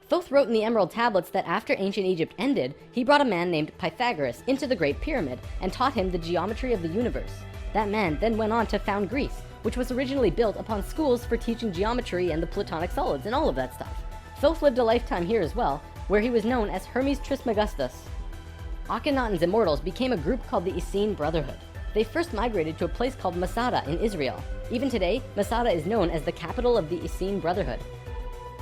Thoth wrote in the Emerald Tablets that after ancient Egypt ended, he brought a man named Pythagoras into the Great Pyramid and taught him the geometry of the universe. That man then went on to found Greece, which was originally built upon schools for teaching geometry and the Platonic solids and all of that stuff. Thoth lived a lifetime here as well, where he was known as Hermes Trismegistus. Akhenaten's immortals became a group called the Essene Brotherhood. They first migrated to a place called Masada in Israel. Even today, Masada is known as the capital of the Essene Brotherhood.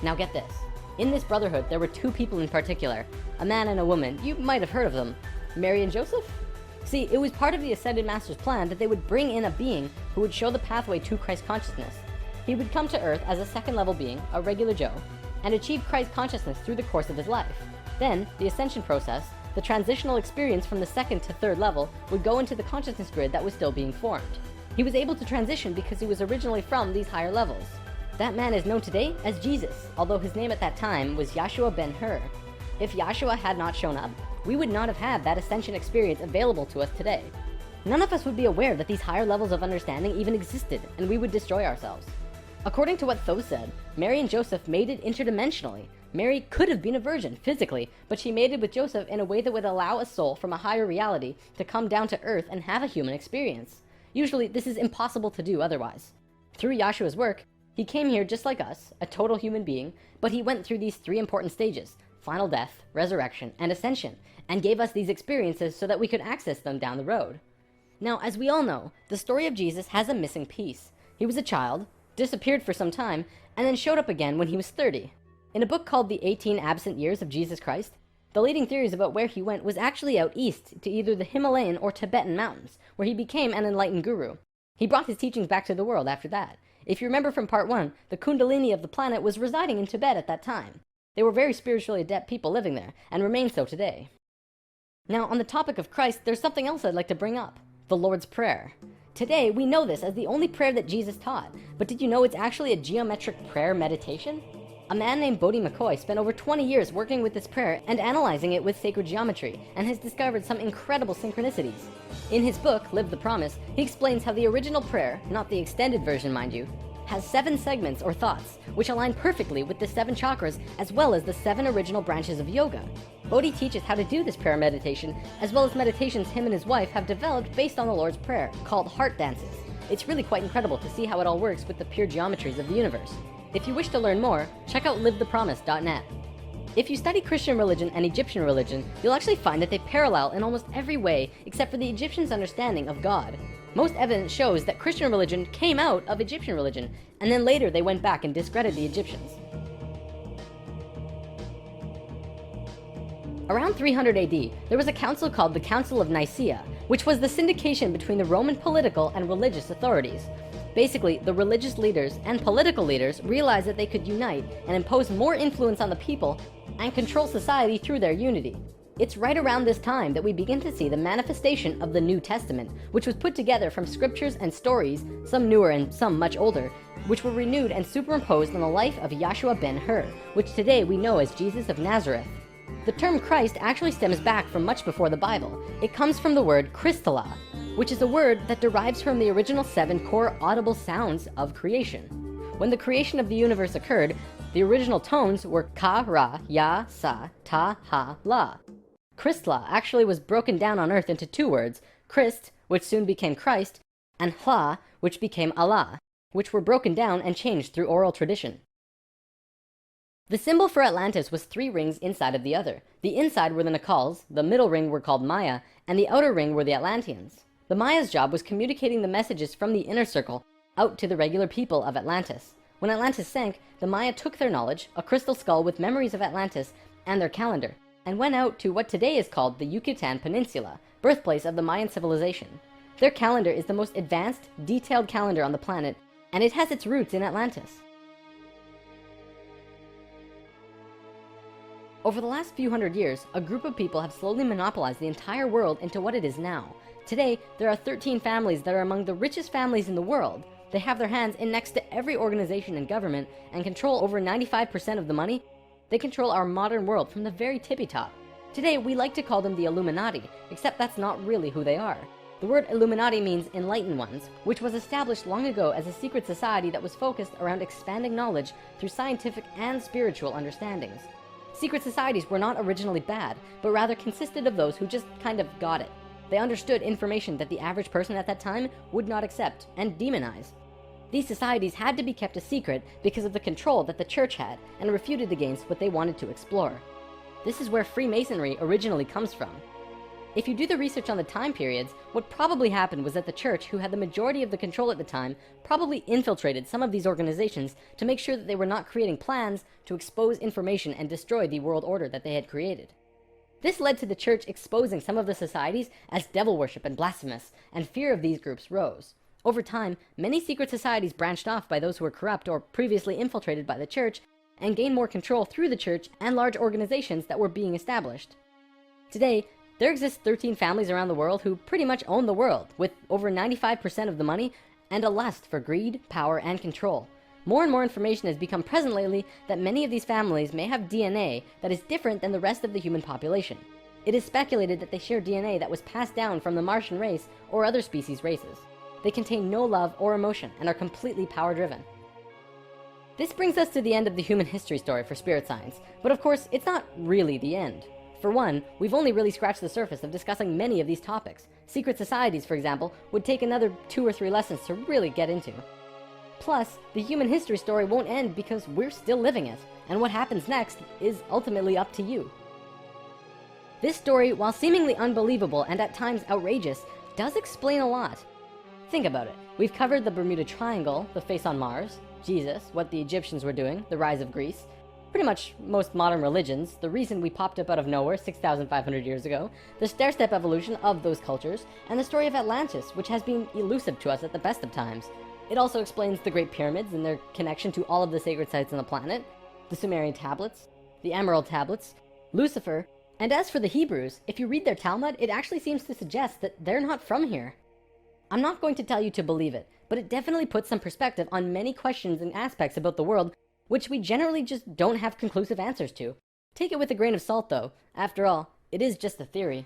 Now get this. In this brotherhood, there were two people in particular, a man and a woman. You might have heard of them. Mary and Joseph? See, it was part of the Ascended Master's plan that they would bring in a being who would show the pathway to Christ consciousness. He would come to Earth as a second-level being, a regular Joe, and achieve Christ consciousness through the course of his life. Then, the ascension process, the transitional experience from the second to third level, would go into the consciousness grid that was still being formed. He was able to transition because he was originally from these higher levels. That man is known today as Jesus, although his name at that time was Yeshua ben Hur. If Yeshua had not shown up, we would not have had that ascension experience available to us today. None of us would be aware that these higher levels of understanding even existed, and we would destroy ourselves. According to what Thoth said, Mary and Joseph mated interdimensionally. Mary could have been a virgin physically, but she mated with Joseph in a way that would allow a soul from a higher reality to come down to Earth and have a human experience. Usually, this is impossible to do otherwise. Through Yeshua's work, he came here just like us, a total human being, but he went through these three important stages: final death, resurrection, and ascension, and gave us these experiences so that we could access them down the road. Now, as we all know, the story of Jesus has a missing piece. He was a child, disappeared for some time, and then showed up again when he was 30. In a book called The 18 Absent Years of Jesus Christ, the leading theories about where he went was actually out east to either the Himalayan or Tibetan mountains, where he became an enlightened guru. He brought his teachings back to the world after that. If you remember from part 1, the Kundalini of the planet was residing in Tibet at that time. They were very spiritually adept people living there, and remain so today. Now, on the topic of Christ, there's something else I'd like to bring up: the Lord's Prayer. Today, we know this as the only prayer that Jesus taught, but did you know it's actually a geometric prayer meditation? A man named Bodhi McCoy spent over 20 years working with this prayer and analyzing it with sacred geometry, and has discovered some incredible synchronicities. In his book, Live the Promise, he explains how the original prayer, not the extended version mind you, has 7 segments or thoughts, which align perfectly with the 7 chakras as well as the 7 original branches of yoga. Bodhi teaches how to do this prayer meditation, as well as meditations him and his wife have developed based on the Lord's Prayer, called heart dances. It's really quite incredible to see how it all works with the pure geometries of the universe. If you wish to learn more, check out livethepromise.net. If you study Christian religion and Egyptian religion, you'll actually find that they parallel in almost every way except for the Egyptians' understanding of God. Most evidence shows that Christian religion came out of Egyptian religion, and then later they went back and discredited the Egyptians. Around 300 AD, there was a council called the Council of Nicaea, which was the syndication between the Roman political and religious authorities. Basically, the religious leaders and political leaders realized that they could unite and impose more influence on the people and control society through their unity. It's right around this time that we begin to see the manifestation of the New Testament, which was put together from scriptures and stories, some newer and some much older, which were renewed and superimposed on the life of Yeshua ben Hur, which today we know as Jesus of Nazareth. The term Christ actually stems back from much before the Bible. It comes from the word Christala, which is a word that derives from the original 7 core audible sounds of creation. When the creation of the universe occurred, the original tones were ka, ra, ya, sa, ta, ha, la. Christla actually was broken down on earth into 2 words, Christ, which soon became Christ, and Hla, which became Allah, which were broken down and changed through oral tradition. The symbol for Atlantis was 3 rings inside of the other. The inside were the Nakals, the middle ring were called Maya, and the outer ring were the Atlanteans. The Maya's job was communicating the messages from the inner circle out to the regular people of Atlantis. When Atlantis sank, the Maya took their knowledge, a crystal skull with memories of Atlantis, and their calendar, and went out to what today is called the Yucatan Peninsula, birthplace of the Mayan civilization. Their calendar is the most advanced, detailed calendar on the planet, and it has its roots in Atlantis. Over the last few hundred years, a group of people have slowly monopolized the entire world into what it is now. Today, there are 13 families that are among the richest families in the world. They have their hands in next to every organization and government and control over 95% of the money. They control our modern world from the very tippy top. Today, we like to call them the Illuminati, except that's not really who they are. The word Illuminati means enlightened ones, which was established long ago as a secret society that was focused around expanding knowledge through scientific and spiritual understandings. Secret societies were not originally bad, but rather consisted of those who just kind of got it. They understood information that the average person at that time would not accept and demonize. These societies had to be kept a secret because of the control that the church had and refuted against what they wanted to explore. This is where Freemasonry originally comes from. If you do the research on the time periods, what probably happened was that the church, who had the majority of the control at the time, probably infiltrated some of these organizations to make sure that they were not creating plans to expose information and destroy the world order that they had created. This led to the church exposing some of the societies as devil worship and blasphemous, and fear of these groups rose. Over time, many secret societies branched off by those who were corrupt or previously infiltrated by the church, and gained more control through the church and large organizations that were being established. Today, there exist 13 families around the world who pretty much own the world, with over 95% of the money and a lust for greed, power, and control. More and more information has become present lately that many of these families may have DNA that is different than the rest of the human population. It is speculated that they share DNA that was passed down from the Martian race or other species races. They contain no love or emotion and are completely power-driven. This brings us to the end of the human history story for spirit science, but of course, it's not really the end. For one, we've only really scratched the surface of discussing many of these topics. Secret societies, for example, would take another 2 or 3 lessons to really get into. Plus, the human history story won't end because we're still living it, and what happens next is ultimately up to you. This story, while seemingly unbelievable and at times outrageous, does explain a lot. Think about it. We've covered the Bermuda Triangle, the face on Mars, Jesus, what the Egyptians were doing, the rise of Greece, pretty much most modern religions, the reason we popped up out of nowhere 6,500 years ago, the stair-step evolution of those cultures, and the story of Atlantis, which has been elusive to us at the best of times. It also explains the Great Pyramids and their connection to all of the sacred sites on the planet, the Sumerian tablets, the Emerald tablets, Lucifer, and as for the Hebrews, if you read their Talmud, it actually seems to suggest that they're not from here. I'm not going to tell you to believe it, but it definitely puts some perspective on many questions and aspects about the world which we generally just don't have conclusive answers to. Take it with a grain of salt though. After all, it is just a theory.